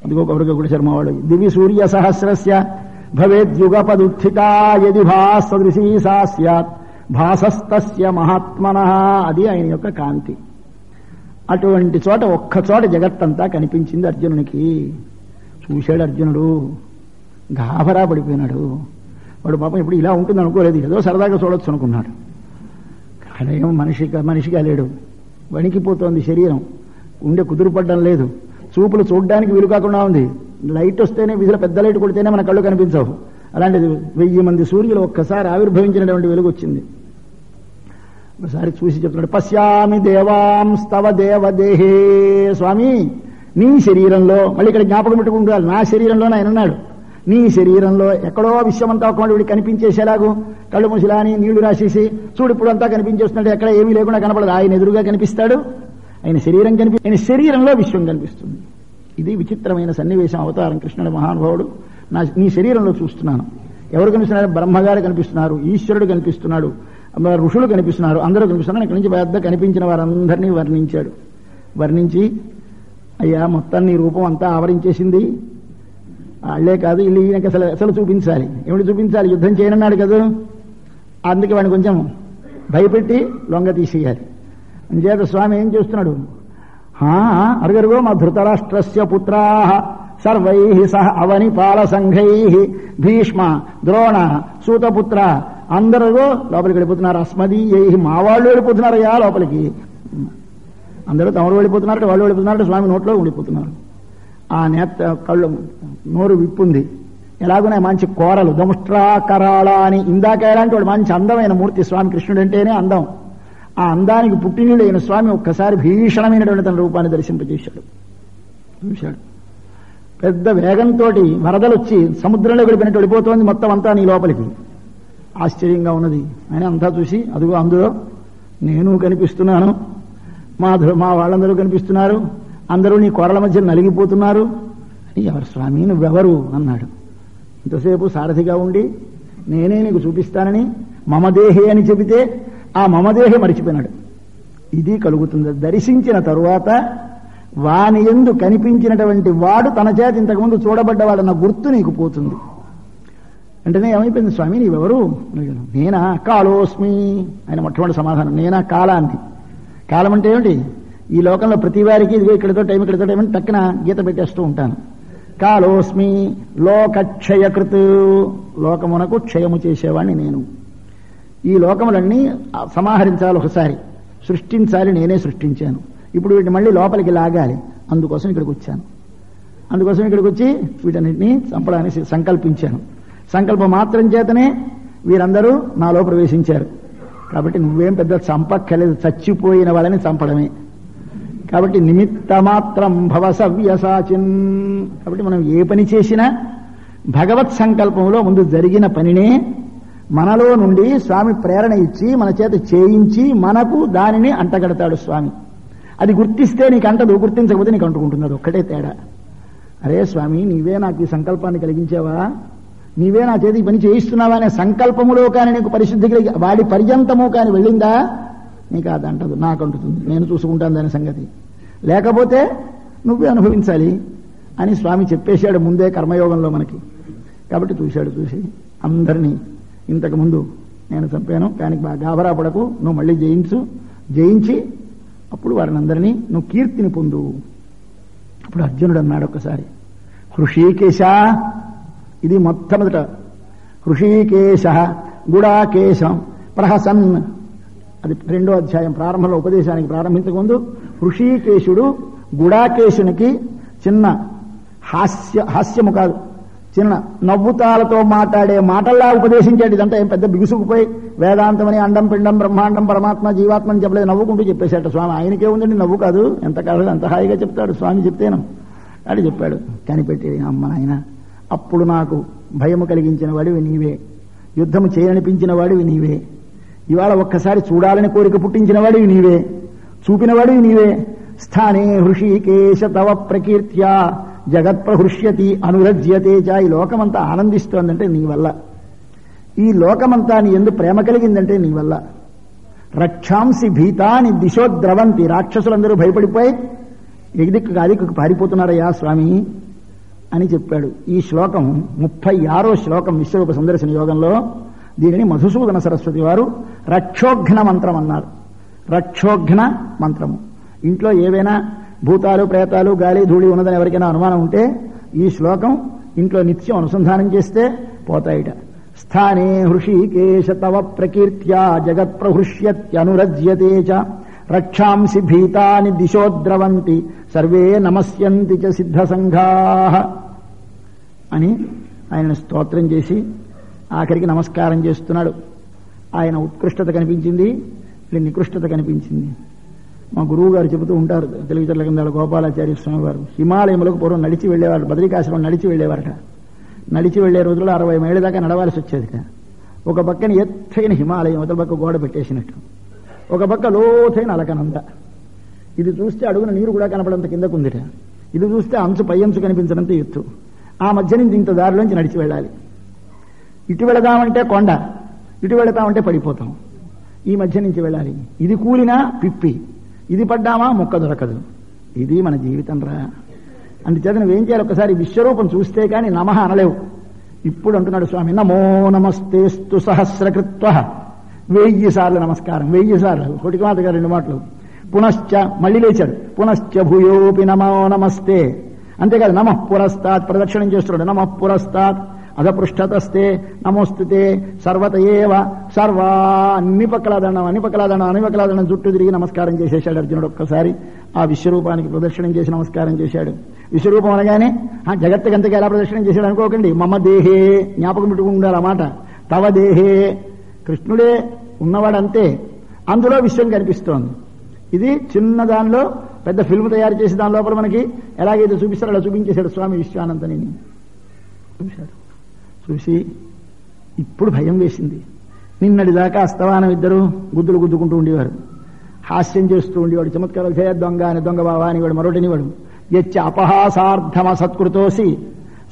అదిగో కబురుగ శర్మ వాడు, దివి సూర్య సహస్రస్య భవేద్యుగపదుత్థిత యది భాసదృశీ సా స్యాత్ భాసస్తస్య మహాత్మనః. అది ఆయన యొక్క కాంతి. అటువంటి చోట ఒక్క చోట జగత్తంతా కనిపించింది అర్జునునికి. చూశాడు అర్జునుడు, గాభరా పడిపోయినాడు. వాడు పాపం ఇప్పుడు ఇలా ఉంటుంది అనుకోలేదు, ఏదో సరదాగా చూడొచ్చు అనుకున్నాడు. అదేమో మనిషిగా లేడు, వణికిపోతోంది శరీరం, ఉండే కుదురుపడ్డం లేదు, చూపులు చూడడానికి వీలు కాకుండా ఉంది. లైట్ వస్తేనే, వీధిలో పెద్ద లైట్ కొడితేనే మన కళ్ళు కనిపించవు. అలాంటిది 1000 మంది సూర్యులు ఒక్కసారి ఆవిర్భవించినటువంటి వెలుగు వచ్చింది. ఒకసారి చూసి చెప్తున్నాడు, పశ్యామి దేవాంస్తవ దేవదేహే. స్వామి నీ శరీరంలో, మళ్ళీ ఇక్కడ జ్ఞాపకం పెట్టుకుంటారు, నా శరీరంలో ఆయన ఉన్నాడు. నీ శరీరంలో ఎక్కడో విశ్వమంతా ఒక వీడికి కనిపించేసేలాగు కళ్ళు ముసిలాని నీళ్లు రాసేసి చూడు ఇప్పుడు అంతా కనిపించేస్తున్నాడు, ఎక్కడ ఏమీ లేకుండా కనపడదు. ఆయన ఎదురుగా కనిపిస్తాడు, ఆయన శరీరంలో విశ్వం కనిపిస్తుంది. ఇది విచిత్రమైన సన్నివేశం. అవతారం కృష్ణుడు మహానుభావుడు నీ శరీరంలో చూస్తున్నాను. ఎవరు కనిపిస్తున్నారు? బ్రహ్మగారు కనిపిస్తున్నారు, ఈశ్వరుడు కనిపిస్తున్నాడు, ఋషులు కనిపిస్తున్నారు, అందరూ కనిపిస్తున్నారు. ఇక్కడి నుంచి పెద్ద కనిపించిన వారందరినీ వర్ణించాడు. వర్ణించి అయ్యా మొత్తం నీ రూపం అంతా ఆవరించేసింది, అళ్లే కాదు ఇల్లు ఈయనకి అసలు చూపించాలి. ఏమిటి చూపించాలి? యుద్ధం చేయనన్నాడు కదా, అందుకే వాడిని కొంచెం భయపెట్టి లొంగ తీసేయాలి. అంచేత స్వామి ఏం చేస్తున్నాడు? అరుగరుగో మా ధృతరాష్ట్రస్య పుత్రా సర్వై సహ అవని పాల సంఘై భీష్మ ద్రోణ సూతపుత్ర అందరూ లోపలికి వెళ్ళిపోతున్నారు. అస్మదీయై మా వాళ్ళు వెళ్ళిపోతున్నారయ్యా లోపలికి. అందరూ తమరు వెళ్ళిపోతున్నారు, వాళ్ళు వెళ్ళిపోతున్నారు, స్వామి నోట్లో ఉండిపోతున్నారు. ఆ నేత కళ్ళు నోరు విప్పుంది. ఎలాగునే మంచి కోరలు దముష్ట్రాకరాళ అని ఇందాక ఎలాంటి వాడు మంచి అందమైన మూర్తి స్వామి కృష్ణుడు అంటేనే అందం. ఆ అందానికి పుట్టినీళ్ళైన స్వామి ఒక్కసారి భీషణమైనటువంటి తన రూపాన్ని దర్శింపజేశాడు. చూశాడు, పెద్ద వేగంతో వరదలు వచ్చి సముద్రంలో వెళ్ళిపోయినట్టు వెళ్ళిపోతోంది మొత్తం అంతా నీ లోపలికి. ఆశ్చర్యంగా ఉన్నది. ఆయన అంతా చూసి అదిగో అందులో నేను కనిపిస్తున్నాను, మా వాళ్ళందరూ కనిపిస్తున్నారు, అందరూ నీ కొరల మధ్య నలిగిపోతున్నారు. ఎవరు స్వామి నువ్వెవరు అన్నాడు. ఇంతసేపు సారథిగా ఉండి నేనే నీకు చూపిస్తానని మమదేహి అని చెబితే ఆ మమదేహి మరిచిపోయినాడు. ఇది కలుగుతుంది. దర్శించిన తరువాత వాని యందు కనిపించినటువంటి వాడు తన చేత ఇంతకుముందు చూడబడ్డవాడన్న గుర్తు నీకు పోతుంది. అంటేనే ఏమైపోయింది? స్వామి నీవెవరు? నేనా కాలోస్మి. ఆయన మొట్టమొదటి సమాధానం, నేనా కాలాన్ని. కాలం అంటే ఏమిటి? ఈ లోకంలో ప్రతి వారికి ఇదిగో ఇక్కడితో టైం అని తక్కిన గీత పెట్టేస్తూ ఉంటాను. కాలోస్మి లోకక్షయకృత్. లోకమునకు క్షయము చేసేవాడిని నేను. ఈ లోకములన్నీ సమాహరించాలి, ఒకసారి సృష్టించాలి, నేనే సృష్టించాను. ఇప్పుడు వీటిని మళ్ళీ లోపలికి లాగాలి, అందుకోసం ఇక్కడికి వచ్చాను. అందుకోసం ఇక్కడికి వచ్చి వీటన్నిటినీ చంపడానికి సంకల్పించాను. సంకల్పం మాత్రం చేతనే వీరందరూ నాలో ప్రవేశించారు. కాబట్టి నువ్వేం పెద్ద చంపక్కలేదు, చచ్చిపోయిన వాళ్ళని చంపడమే. కాబట్టి నిమిత్త మాత్రం భవ సవ్యసాచిన్. కాబట్టి మనం ఏ పని చేసినా భగవత్ సంకల్పంలో ముందు జరిగిన పనినే మనలో నుండి స్వామి ప్రేరణ ఇచ్చి మన చేత చేయించి మనకు దానిని అంటగడతాడు స్వామి. అది గుర్తిస్తే నీకు అంటదు, గుర్తించకపోతే నీకు అంటుకుంటుంది. అది ఒక్కటే తేడా. అరే స్వామి నీవే నాకు ఈ సంకల్పాన్ని కలిగించావా, నీవే నా చేతి పని చేయిస్తున్నావా అనే సంకల్పములో కానీ నీకు పరిశుద్ధి కలిగి వాడి పర్యంతము కానీ వెళ్ళిందా నీకు అది అంటదు, నాకు అంటుతుంది. నేను చూసుకుంటాను దాని సంగతి. లేకపోతే నువ్వే అనుభవించాలి అని స్వామి చెప్పేశాడు ముందే కర్మయోగంలో మనకి. కాబట్టి చూశాడు, చూసి అందరినీ ఇంతకుముందు నేను చంపాను కానీ బాగా గాబరా పడకు, నువ్వు మళ్ళీ జయించి అప్పుడు వారిని అందరినీ నువ్వు కీర్తిని పొందు. అప్పుడు అర్జునుడు అన్నాడు ఒక్కసారి, హృషీకేశ. ఇది మొట్టమొదట హృషీకేశ గుడాకేశం ప్రహసన్. అది 2వ అధ్యాయం ప్రారంభంలో ఉపదేశానికి ప్రారంభించక ముందు హృషీకేశుడు గుడాకేశునికి చిన్న హాస్యము కాదు, చిన్న నవ్వుతాలతో మాట్లాడే మాటల్లా ఉపదేశించాడు. ఇదంతా ఏం పెద్ద బిగుసుకుపోయి వేదాంతమని అండం పిండం బ్రహ్మాండం పరమాత్మ జీవాత్మని చెప్పలేదు, నవ్వుకుంటూ చెప్పేశాట స్వామి. ఆయనకే ఉందండి నవ్వు కాదు, ఎంత కాదు అంత హాయిగా చెప్తాడు స్వామి చెప్తేను అని చెప్పాడు. కనిపెట్టి అమ్మ నాయన అప్పుడు నాకు భయము కలిగించిన వాడివి నీవే, యుద్ధము చేయనిపించిన వాడివి నీవే, ఇవాళ ఒక్కసారి చూడాలని కోరిక పుట్టించిన వాడివి నీవే, చూపిన వాడివి నీవే. స్థానే హృషీకేశ తవ ప్రకీర్త్యా జగత్ ప్రహృష్యతి అనురజ్యతే చ. ఈ లోకమంతా ఆనందిస్తోందంటే నీ వల్ల, ఈ లోకమంతా నీ యందు ప్రేమ కలిగిందంటే నీ వల్ల. రక్షాంసి భీతాని దిశోద్రవంతి. రాక్షసులందరూ భయపడిపోయి ఎదిక్కు అదిక్కు పారిపోతున్నారయ్యా స్వామి అని చెప్పాడు. ఈ శ్లోకం 36వ శ్లోకం విశ్వరూప సందర్శన యోగంలో. దీనిని మధుసూదన సరస్వతి వారు రక్షోఘ్న మంత్రం అన్నారు. రక్షోఘ్న మంత్రము. ఇంట్లో ఏవైనా భూతాలు ప్రేతాలు గాలి ధూళి ఉన్నదని ఎవరికైనా అనుమానం ఉంటే ఈ శ్లోకం ఇంట్లో నిత్యం అనుసంధానం చేస్తే పోతాయిట. స్థానే హృషీకేశ తవ ప్రకీర్త్యా జగత్ ప్రహృష్యత్యనురజ్యతే చ రక్షాంసి భీతాని దిశోద్రవంతి సర్వే నమస్యంతి చ సిద్ధ సంఘాః అని ఆయన స్తోత్రం చేసి ఆఖరికి నమస్కారం చేస్తున్నాడు. ఆయన ఉత్కృష్టత కనిపించింది. నికృష్టత కనిపించింది. మా గురువు గారు చెబుతూ ఉంటారు, తెలుగుచర్ల కింద గోపాలాచార్య స్వామి వారు, హిమాలయములకు పూర్వం నడిచి వెళ్ళేవారు, బద్రికాశ్రమం నడిచి వెళ్ళేవారట. నడిచి వెళ్లే రోజుల్లో 60 మైళ్ళ దాకా నడవాల్సి వచ్చేదిట. ఒక పక్కన ఎత్తైన హిమాలయం, అవతల పక్క గోడ పెట్టేసినట్టు, ఒక పక్క లోతైన అలకనంత. ఇది చూస్తే అడుగున నీరు కూడా కనపడంత కిందకుందిట, ఇది చూస్తే అంచు పై అంచు కనిపించినంత ఎత్తు. ఆ మధ్య నుంచి ఇంత దారిలోంచి నడిచి వెళ్ళాలి. ఇటు వెళదామంటే కొండ, ఇటు వెళతామంటే పడిపోతాం. ఈ మధ్య నుంచి వెళ్ళాలి. ఇది కూలినా పిప్పి, ఇది పడ్డామా ముక్క దొరకదు. ఇది మన జీవితం రా. అందుచేత నువ్వేం చేయాలి, ఒకసారి విశ్వరూపం చూస్తే కానీ నమః అనలేవు. ఇప్పుడు అంటున్నాడు స్వామి, నమో నమస్తేస్తు సహస్రకృత్వ, 1000 సార్లు నమస్కారం, 1000 సార్లు. కోటిమాత గారు 2 మాటలు. పునశ్చ, మళ్ళీ లేచాడు, పునశ్చ భూయోపి నమో నమస్తే. అంతేకాదు, నమః పురస్తాత్, ప్రదక్షిణం చేస్తున్నాడు, నమః పురస్తాత్ అధపృష్ఠతస్తే నమోస్తుతే సర్వత ఏవ సర్వా, అన్ని పక్కలాదనం చుట్టూ తిరిగి నమస్కారం చేసేశాడు అర్జునుడు. ఒక్కసారి ఆ విశ్వరూపానికి ప్రదక్షిణం చేసి నమస్కారం చేశాడు. విశ్వరూపం అనగానే జగత్తుకంతకి ఎలా ప్రదక్షిణం చేశాడు అనుకోకండి. మమ దేహే, జ్ఞాపకం పెట్టుకుంటారు ఆ మాట. తవ దేహే, కృష్ణుడే ఉన్నవాడంతే, అందులో విశ్వం కనిపిస్తోంది. ఇది చిన్న దానిలో పెద్ద ఫిల్మ్ తయారు చేసి దాని లోపల మనకి ఎలాగైతే చూపిస్తారో అలా చూపించేశాడు స్వామి విశ్వానంతని. చూశాడు, చూసి ఇప్పుడు భయం వేసింది. నిన్నటిదాకా అస్తవానం ఇద్దరు గుద్దులు గుద్దుకుంటూ ఉండేవారు, హాస్యం చేస్తూ ఉండేవాడు, చమత్కారాలు చేయ దొంగ అని, దొంగ బావా అని వాడు, మరొకటినివాడు. యచ్చ అపహాసార్థమ సత్కృతోసి,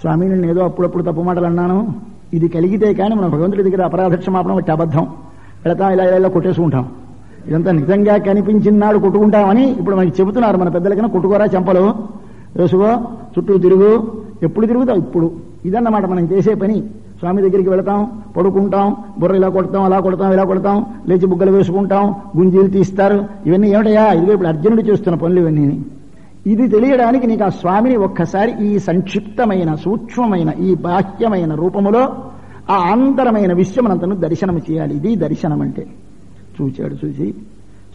స్వామి నేను ఏదో అప్పుడప్పుడు తప్పు మాటలు అన్నాను, ఇది కలిగితే కానీ మనం భగవంతుడి దగ్గర అపరాధ క్షమాపణ బట్టి అబద్ధం వెళతాం, ఇలా ఇలా కొట్టేసుకుంటాం. ఇదంతా నిజంగా కనిపించినాడు కొట్టుకుంటామని ఇప్పుడు మనకి చెబుతున్నారు మన పెద్దలకన్నా. కొట్టుకోరా చెంపలు, వేసుకో, చుట్టూ తిరుగు, ఎప్పుడు తిరుగుతావు ఇప్పుడు. ఇదన్నమాట మనం చేసే పని. స్వామి దగ్గరికి వెళతాం, పడుకుంటాం, బుర్ర ఇలా కొడతాం, అలా కొడతాం, ఇలా కొడతాం, లేచి బుగ్గలు వేసుకుంటాం, గుంజీలు తీస్తారు. ఇవన్నీ ఏమిటయా? ఇదిగో ఇప్పుడు అర్జునుడు చేస్తున్న పనులు ఇవన్నీ. ఇది తెలియడానికి నీకు ఆ స్వామిని ఒక్కసారి ఈ సంక్షిప్తమైన సూక్ష్మమైన ఈ బాహ్యమైన రూపములో ఆ ఆంతరమైన విశ్వమనంతను దర్శనం చేయాలి. ఇది దర్శనం అంటే. చూచాడు, చూసి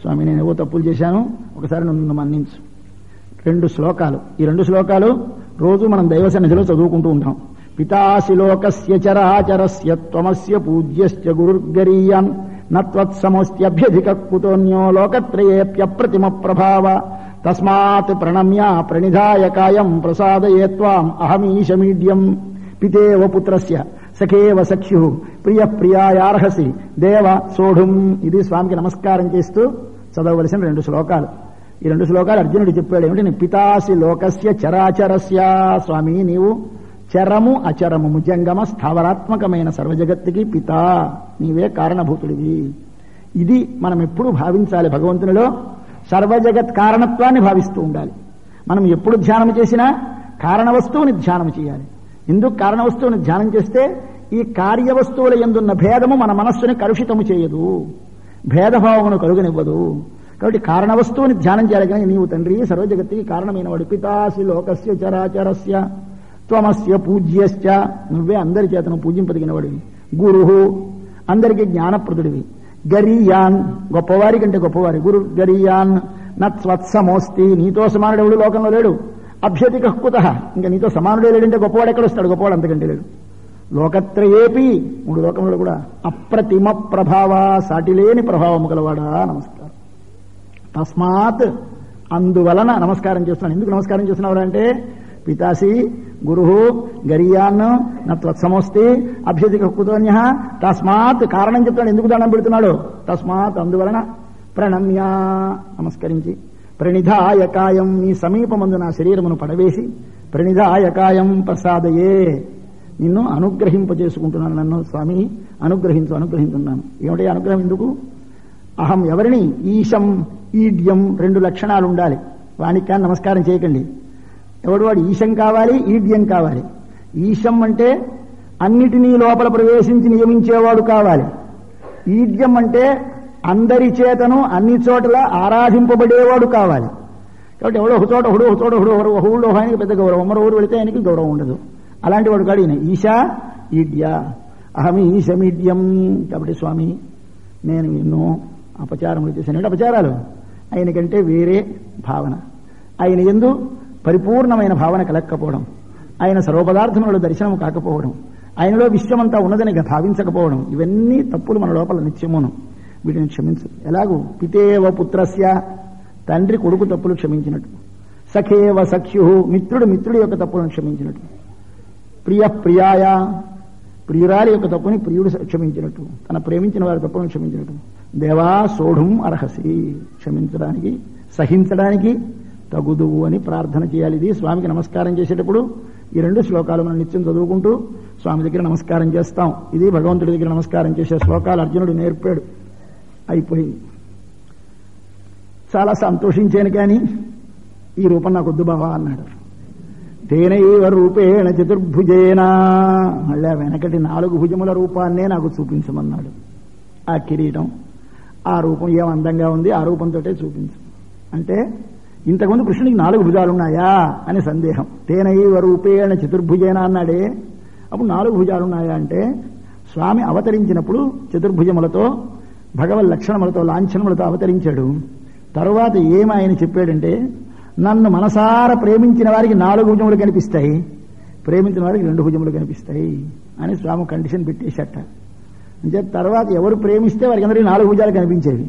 స్వామి నేను ఏవో తప్పులు చేశాను, ఒకసారి నన్ను మన్నించు. 2 శ్లోకాలు. ఈ 2 శ్లోకాలు రోజు మనం దైవ సన్నిధిలో చదువుకుంటూ ఉంటాం. పితాసి లోకస్య చరాచరస్య త్వమస్య పూజ్యశ్చ గురుర్గరీయాన్ నత్వత్సమోస్త్యభ్యధిక కుతోన్యో లోకత్రయేప్యప్రతిమ ప్రభావ తస్మాత్ ప్రణమ్య ప్రణిధాయ కాయం ప్రసాదయే త్వాం అహమీశమీడ్యం పితేవ పుత్రస్య సఖేవ సఖ్యు ప్రియ ప్రియాయార్హసి దేవ సోఢుం. ఇది స్వామికి నమస్కారం చేస్తూ చదవవలసిన 2 శ్లోకాలు. ఈ 2 శ్లోకాలు అర్జునుడు చెప్పాడు ఏమిటి? పితాసి లోకస్య చరాచరస్య, స్వామి నీవు చరము అచరము ముజంగమ స్థావరాత్మకమైన సర్వజగత్తుకి పిత, నీవే కారణభూతుడివి. ఇది మనం ఎప్పుడు భావించాలి. భగవంతునిలో సర్వజగత్ కారణత్వాన్ని భావిస్తూ ఉండాలి. మనం ఎప్పుడు ధ్యానం చేసినా కారణ వస్తువుని ధ్యానం చేయాలి. ఎందుకు కారణ వస్తువుని ధ్యానం చేస్తే ఈ కార్యవస్తువుల యందున్న భేదము మన మనస్సుని కలుషితము చేయదు, భేదభావమును కలుగనివ్వదు. కాబట్టి కారణ వస్తువుని ధ్యానం చేయాలి. కానీ నీవు తండ్రి సర్వజగత్తుకి కారణమైన వాడు. పితాసి లోకస్య చరాచరస్య త్వమస్య పూజ్యశ్చ, నువ్వే అందరి చేతను పూజింపదగిన వాడివి. గురువు, అందరికీ జ్ఞానప్రదుడివి. గరీయాన్, గొప్పవారి కంటే గొప్పవారి. గురు గరీయాన్ నత్వత్సమోస్తి, నీతో సమానుడెవడు లోకంలో లేడు. అభ్యధిక కుతః, ఇంకా నీతో సమానుడే లేడంటే గొప్పవాడు ఎక్కడొస్తాడు? గొప్పవాడు అంతకంటే లేడు. లోకత్రయేపి, 3 లోకంలో కూడా అప్రతిమ ప్రభావ, సాటిలేని ప్రభావము గలవాడా నమస్కారం. తస్మాత్, అందువలన నమస్కారం చేస్తున్నాను. ఎందుకు నమస్కారం చేస్తున్నావు అంటే పితాసి గురు గరీయాన్ నత్వత్సమోస్తి అభ్యధిక కుతోన్య తస్మాత్, కారణం చెప్తాడు ఎందుకు దండం పెడుతున్నాడు. తస్మాత్, అందువలన ప్రణమ్య, నమస్కరించి, ప్రణిధాయ కాయం, నీ సమీపమందు నా శరీరమును పడవేసి, ప్రణిధాయ కాయం ప్రసాదయే, నిన్ను అనుగ్రహింపజేసుకుంటున్నాను. నన్ను స్వామి అనుగ్రహించున్నాను. ఏమిటి అనుగ్రహం? ఎందుకు? అహం ఎవరిని? ఈశం ఈడ్యం, 2 లక్షణాలు ఉండాలి. వానికి కానీ నమస్కారం చేయకండి. ఎవడు వాడు? ఈశం కావాలి, ఈడ్యం కావాలి. ఈశం అంటే అన్నిటినీ లోపల ప్రవేశించి నియమించేవాడు కావాలి. ఈడ్యం అంటే అందరి చేతను అన్ని చోట్ల ఆరాధింపబడేవాడు కావాలి. కాబట్టి ఎవడో ఒక చోట ఒక ఊళ్ళో ఆయనకి పెద్ద గౌరవం, మరో ఊరు వెళితే ఆయనకి గౌరవం ఉండదు. అలాంటి వాడు కాడు ఈయన. ఈశా ఈడ్య, అహమి ఈశమీడ్యం. కాబట్టి స్వామి నేను ఎన్నో అపచారములు చేశాను. అపచారాలు ఆయనకంటే వేరే భావన, ఆయన యందు పరిపూర్ణమైన భావన కలగకపోవడం, ఆయన సర్వపదార్థములలో దర్శనం కాకపోవడం, ఆయనలో విశ్వమంతా ఉన్నదని భావించకపోవడం, ఇవన్నీ తప్పులు మన లోపల నిత్యమును. వీటిని క్షమించు. ఎలాగూ పితేవ పుత్రస్య, తండ్రి కొడుకు తప్పులు క్షమించినట్టు, సఖేవ సఖ్యు, మిత్రుడు మిత్రుడి యొక్క తప్పులను క్షమించినట్టు, ప్రియ ప్రియాయ, ప్రియురాలి యొక్క తప్పుని ప్రియుడు క్షమించినట్టు, తన ప్రేమించిన వారి తప్పులను క్షమించినట్టు, దేవా సోఢుం అర్హసి, క్షమించడానికి సహించడానికి తగుదువు అని ప్రార్థన చేయాలి. ఇది స్వామికి నమస్కారం చేసేటప్పుడు ఈ 2 శ్లోకాలు మనం నిత్యం చదువుకుంటూ స్వామి దగ్గర నమస్కారం చేస్తాం. ఇది భగవంతుడి దగ్గర నమస్కారం చేసే శ్లోకాలు అర్జునుడు నేర్పాడు. అయిపోయింది. చాలా సంతోషించాను, కానీ ఈ రూపం నాకు వద్దు బావా అన్నాడు. తేనైవ రూపేణ చతుర్భుజేనా, మళ్ళీ వెనకటి 4 భుజముల రూపాన్నే నాకు చూపించమన్నాడు. ఆ కిరీటం, ఆ రూపం ఏం అందంగా ఉంది, ఆ రూపంతో చూపించు అంటే, ఇంతకుముందు కృష్ణుడికి 4 భుజాలున్నాయా అని సందేహం. తేనైవ రూపేణ చతుర్భుజేనా అన్నాడే, అప్పుడు 4 భుజాలున్నాయా అంటే, స్వామి అవతరించినప్పుడు చతుర్భుజములతో భగవల్ లక్షణములతో లాంఛనములతో అవతరించాడు. తరువాత ఏమి ఆయన చెప్పాడంటే, నన్ను మనసార ప్రేమించిన వారికి 4 భుజములు కనిపిస్తాయి, ప్రేమించిన వారికి 2 భుజములు కనిపిస్తాయి అని స్వామి కండిషన్ పెట్టేశాట. అంటే తర్వాత ఎవరు ప్రేమిస్తే వారికి అందరికీ 4 భుజాలు కనిపించేవి,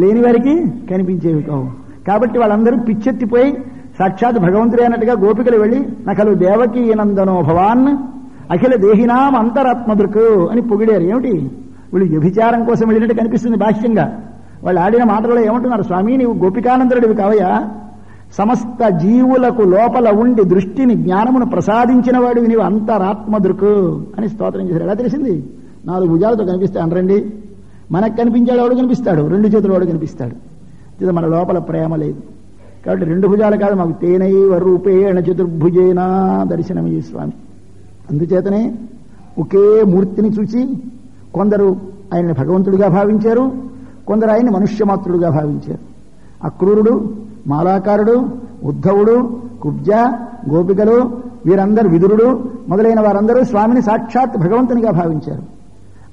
లేని వారికి కనిపించేవి కావు. కాబట్టి వాళ్ళందరూ పిచ్చెత్తిపోయి సాక్షాత్ భగవంతుడే అన్నట్టుగా గోపికలు వెళ్ళి నకలు దేవకీ నందనో భవాన్ అఖిల దేహినాం అంతరాత్మదృక్ అని పొగిడారు. ఏమిటి, వీళ్ళు వ్యభిచారం కోసం వెళ్ళినట్టు కనిపిస్తుంది భాష్యంగా. వాళ్ళు ఆడిన మాటలలో ఏమంటున్నారు, స్వామి నీవు గోపికానందరుడివి కావయ్యా, సమస్త జీవులకు లోపల ఉండి దృష్టిని జ్ఞానమును ప్రసాదించిన వాడివి నీవు అంతరాత్మదృక్ అని స్తోత్రం చేశారు. ఎలా తెలిసింది? 4 భుజాలతో కనిపిస్తాయి అనరండి. మనకు కనిపించాడు ఎవడు కనిపిస్తాడు, 2 చేతులు వాడు కనిపిస్తాడు. మన లోపల ప్రేమ లేదు కాబట్టి 2 భుజాలు కాదు, మాకు తేనైవ రూపేణ చతుర్భుజేనా దర్శనమయ్యి స్వామి. అందుచేతనే ఒకే మూర్తిని చూసి కొందరు ఆయన్ని భగవంతుడిగా భావించారు, కొందరు ఆయన్ని మనుష్యమాత్రుడుగా భావించారు. అక్రూరుడు, మాలాకారుడు, ఉద్ధవుడు, కుబ్జ, గోపికలు, వీరందరూ విదురుడు మొదలైన వారందరూ స్వామిని సాక్షాత్ భగవంతునిగా భావించారు.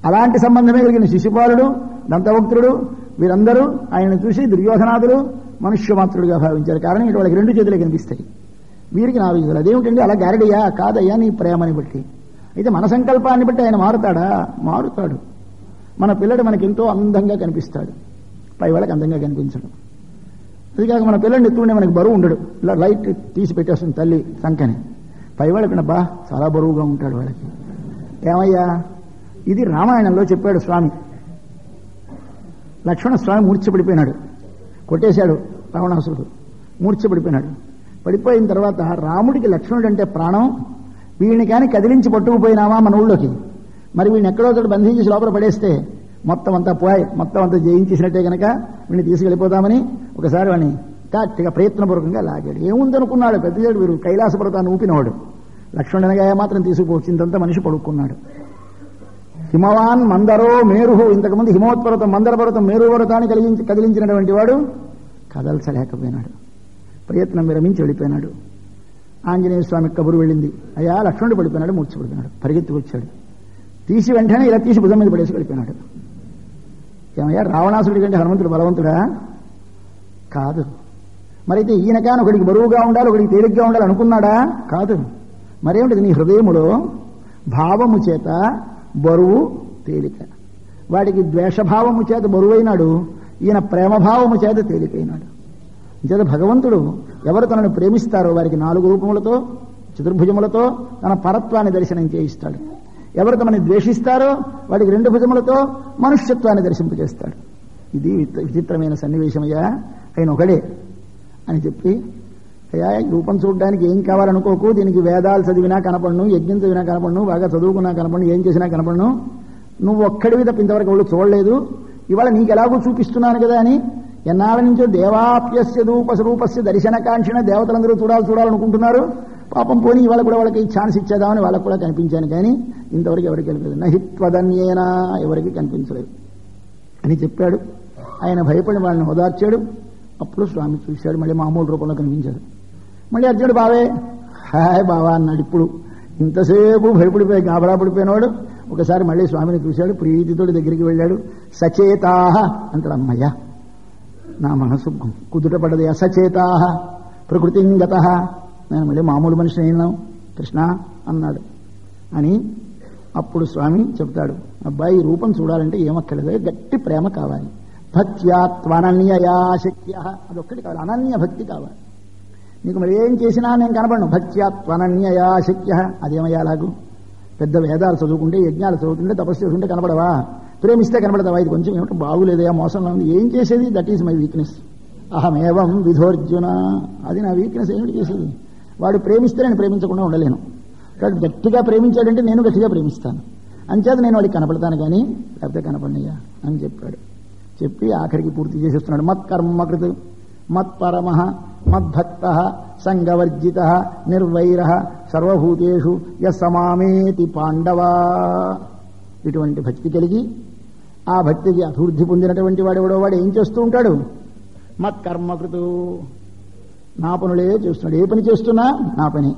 అలాంటి సంబంధమే కలిగిన శిశుపాలుడు, దంతవక్తుడు, వీరందరూ ఆయనను చూసి దుర్యోధనాదులు మనుష్యమాత్రుడుగా భావించారు. కారణం ఇటు వాళ్ళకి 2 చేతులే కనిపిస్తాయి, వీరికి 4 చేతులు. అదేమిటండి అలా గారడయ్యా? కాదయ్యా, నీ ప్రేమని బట్టి. అయితే మన సంకల్పాన్ని బట్టి ఆయన మారుతాడా? మారుతాడు. మన పిల్లడు మనకెంతో అందంగా కనిపిస్తాడు, పై వాళ్ళకి అందంగా కనిపించడు. అదికాక మన పిల్లడిని ఎత్తుండే మనకి బరువు ఉండడు, ఇలా లైట్ తీసి పెట్టేస్తుంది తల్లి సంకని, పై వాళ్ళకి బా చాలా బరువుగా ఉంటాడు వాళ్ళకి. ఏమయ్యా, ఇది రామాయణంలో చెప్పాడు స్వామి. లక్ష్మణస్వామి మూర్ఛపడిపోయినాడు, కొట్టేశాడు రావణాసురుడు, మూర్ఛపడిపోయినాడు. పడిపోయిన తర్వాత రాముడికి లక్ష్మణుడు అంటే ప్రాణం. వీడిని కానీ కదిలించి పట్టుకుపోయినామా మన ఊళ్ళోకి, మరి వీడిని ఎక్కడో చోట బంధించేసి లోపల పడేస్తే మొత్తం అంతా పోయి మొత్తం అంతా జయించేసినట్టే కనుక వీడిని తీసుకెళ్ళిపోతామని ఒకసారి వాడిని గట్టిగా ప్రయత్నపూర్వకంగా లాగాడు. ఏముందనుకున్నాడు, పెద్దవాడు వీరు కైలాస పర్వతాన్ని ఊపినవాడు. లక్ష్మణునిగా మాత్రం తీసుకుపోచిందంతా మనిషి పడుకున్నాడు. హిమవాన్ మందరో మేరుహు, ఇంతకుముందు హిమోత్పర్వతం మందర పర్వతం మేరు పర్వతాన్ని కదిలించినటువంటి వాడు కదల్చలేకపోయినాడు, ప్రయత్నం విరమించి వెళ్ళిపోయినాడు. ఆంజనేయ స్వామి కబురు వెళ్ళింది, అయ్యా లక్ష్మణుడు పడిపోయినాడు, మూర్ఛపడిపోయినాడు. పరిగెత్తుకొచ్చాడు, తీసి వెంటనే ఇలా తీసి భుజం మీద పడేసి వెళ్ళిపోయినాడు. ఏమయ్యా, రావణాసుడి కంటే హనుమంతుడు బలవంతుడా? కాదు. మరైతే ఈయన కాని ఒకడికి బరువుగా ఉండాలి, ఒకడికి తేలిగ్గా ఉండాలి అనుకున్నాడా? కాదు. మరేమిటి, నీ హృదయములో భావము చేత బరువు తేలిక. వాడికి ద్వేషభావము చేత బరువైనాడు, ఈయన ప్రేమభావము చేత తేలికైనాడు. చేత భగవంతుడు ఎవరు తనను ప్రేమిస్తారో వారికి 4 రూపములతో చతుర్భుజములతో తన పరత్వాన్ని దర్శనం చేయిస్తాడు. ఎవరు తమని ద్వేషిస్తారో వాడికి 2 భుజములతో మనుష్యత్వాన్ని దర్శింపజేస్తాడు. ఇది విచిత్రమైన సన్నివేశమయ్యా, ఆయన ఒకడే అని చెప్పి, అయ్యా రూపం చూడడానికి ఏం కావాలనుకోకు, దీనికి వేదాలు చదివినా కనపడను, యజ్ఞం చదివినా కనపడను, బాగా చదువుకున్నా కనపడను, ఏం చేసినా కనపడను, నువ్వు ఒక్కడివి తప్ప ఇంతవరకు వాళ్ళు చూడలేదు, ఇవాళ నీకు ఎలాగో చూపిస్తున్నాను కదా అని ఎన్నాళ్ళ నుంచో దేవాప్యస్య రూపస్య దర్శనకాంక్షణ దేవతలందరూ చూడాలనుకుంటున్నారు. పాపం పోనీ ఇవాళ కూడా వాళ్ళకి ఛాన్స్ ఇచ్చేద్దామని వాళ్ళకు కూడా కనిపించాను, కానీ ఇంతవరకు ఎవరికి కనిపించలేదు. నహిత్వదన్యేనా, ఎవరికి కనిపించలేదు అని చెప్పాడు. ఆయన భయపడి వాళ్ళని ఓదార్చాడు. అప్పుడు స్వామి చూశాడు, మళ్ళీ మామూలు రూపంలో కనిపించాడు. మళ్ళీ అర్జునుడు బావే హాయ్ బావా అన్నాడు. ఇప్పుడు ఇంతసేపు భయపడిపోయి గాబరా పడిపోయినవాడు ఒకసారి మళ్ళీ స్వామిని చూశాడు, ప్రీతితోటి దగ్గరికి వెళ్ళాడు. సచేతాహ అంటాడు, అమ్మయ్యా నా మనసు కుదుట పడ్డది. అసచేతాహ ప్రకృతింగత, నేను మళ్ళీ మామూలు మనిషిని అయినావు కృష్ణ అన్నాడు. అని అప్పుడు స్వామి చెప్తాడు, అబ్బాయి రూపం చూడాలంటే ఏమక్కర్లేదు, గట్టి ప్రేమ కావాలి. భక్త్యాత్వనన్యయా శక్య, అదొక్కటి కావాలి, అనన్య భక్తి కావాలి. నీకు మరి ఏం చేసినా నేను కనపడను. భక్త్యాత్వనన్యయా శక్య, అదేమయ్యా అలాగూ పెద్ద వేదాలు చదువుకుంటే, యజ్ఞాలు చదువుతుంటే, తపస్సు చేసుకుంటే కనపడవా? ప్రేమిస్తే కనపడతావా? ఇది కొంచెం ఏమిటో బాగులేదయా, మోసంలో ఉంది. ఏం చేసేది? That is my weakness. అహమేవం విధోర్జున, అది నా వీక్నెస్. ఏమిటి చేసేది? వాడు ప్రేమిస్తే నేను ప్రేమించకుండా ఉండలేను. కాబట్టి గట్టిగా ప్రేమించాడంటే నేను గట్టిగా ప్రేమిస్తాను. అంచేత నేను వాడికి కనపడతాను కానీ లేకపోతే కనపడినయ్యా అని చెప్పాడు. చెప్పి ఆఖరికి పూర్తి చేసేస్తున్నాడు. మత్కర్మకృత్ మత్పరమ మద్భక్త సంగవర్జిత నిర్వైర సర్వభూతేషు యసమామేతి పాండవా. ఇటువంటి భక్తి కలిగి ఆ భక్తికి అభివృద్ధి పొందినటువంటి వాడెవడో వాడు ఏం చేస్తూ ఉంటాడు? మత్కర్మకృతు, నా పనులే చేస్తున్నాడు. ఏ పని చేస్తున్నా నా పని.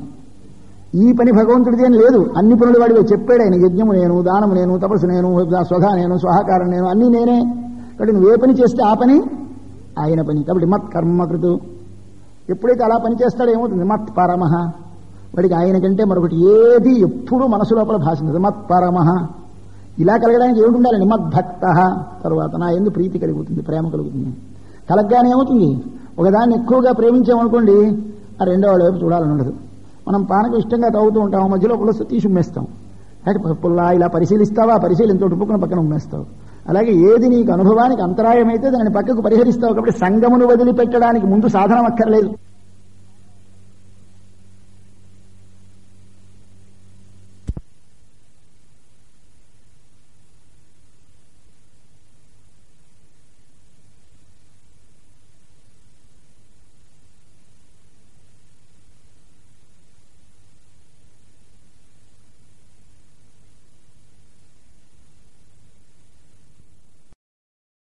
ఈ పని భగవంతుడిది అని లేదు, అన్ని పనులు వాడివే. చెప్పాడు ఆయన, యజ్ఞము నేను, దానము నేను, తపస్సు నేను, స్వధా నేను, స్వహాకారం నేను, అన్నీ నేనే. కాబట్టి నువ్వు ఏ పని చేస్తే ఆ పని ఆయన పని. కాబట్టి మత్కర్మకృతు. ఎప్పుడైతే అలా పని చేస్తాడో ఏమవుతుంది? మత్పరమ, వాడికి ఆయన కంటే మరొకటి ఏది ఎప్పుడూ మనసు లోపల భాషించదు. మత్పరమ, ఇలా కలగడానికి ఏమిటి ఉండాలండి? మద్భక్త, తర్వాత నా యందు ప్రీతి కలుగుతుంది, ప్రేమ కలుగుతుంది. కలగ్గానే ఏమవుతుంది? ఒకదాన్ని ఎక్కువగా ప్రేమించామనుకోండి, ఆ రెండో వాళ్ళ వైపు చూడాలని ఉండదు. మనం పానకం ఇష్టంగా తాగుతూ ఉంటాం, మధ్యలో పులుసు తీసి ఉమ్మేస్తాం. పుల్లా ఇలా పరిశీలిస్తావా? పరిశీలింతో ఉప్పుకున్న పక్కన ఉమ్మేస్తావు. అలాగే ఏది నీకు అనుభవానికి అంతరాయమైతే దాన్ని పక్కకు పరిహరిస్తావు. కాబట్టి సంగమును వదిలిపెట్టడానికి ముందు సాధనం అక్కర్లేదు.